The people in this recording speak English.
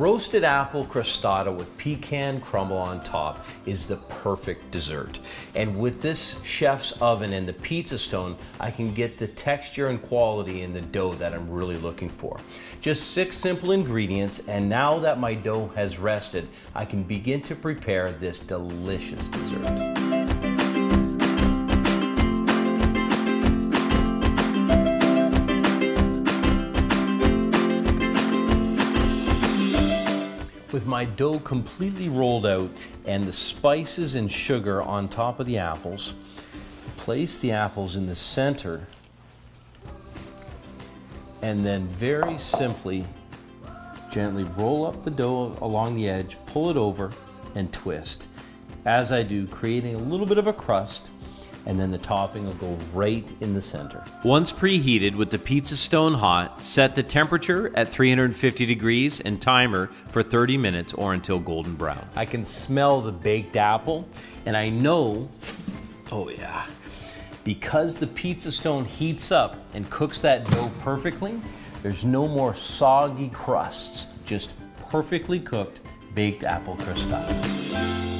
roasted apple crostata with pecan crumble on top is the perfect dessert. And with this chef's oven and the pizza stone, I can get the texture and quality in the dough that I'm really looking for. Just 6 simple ingredients, and now that my dough has rested, I can begin to prepare this delicious dessert. With my dough completely rolled out and the spices and sugar on top of the apples, place the apples in the center and then very simply, gently roll up the dough along the edge, pull it over and twist. As I do, creating a little bit of a crust, and then the topping will go right in the center. Once preheated with the pizza stone hot, set the temperature at 350 degrees and timer for 30 minutes or until golden brown. I can smell the baked apple, and I know, oh yeah, because the pizza stone heats up and cooks that dough perfectly, there's no more soggy crusts, just perfectly cooked baked apple crostata.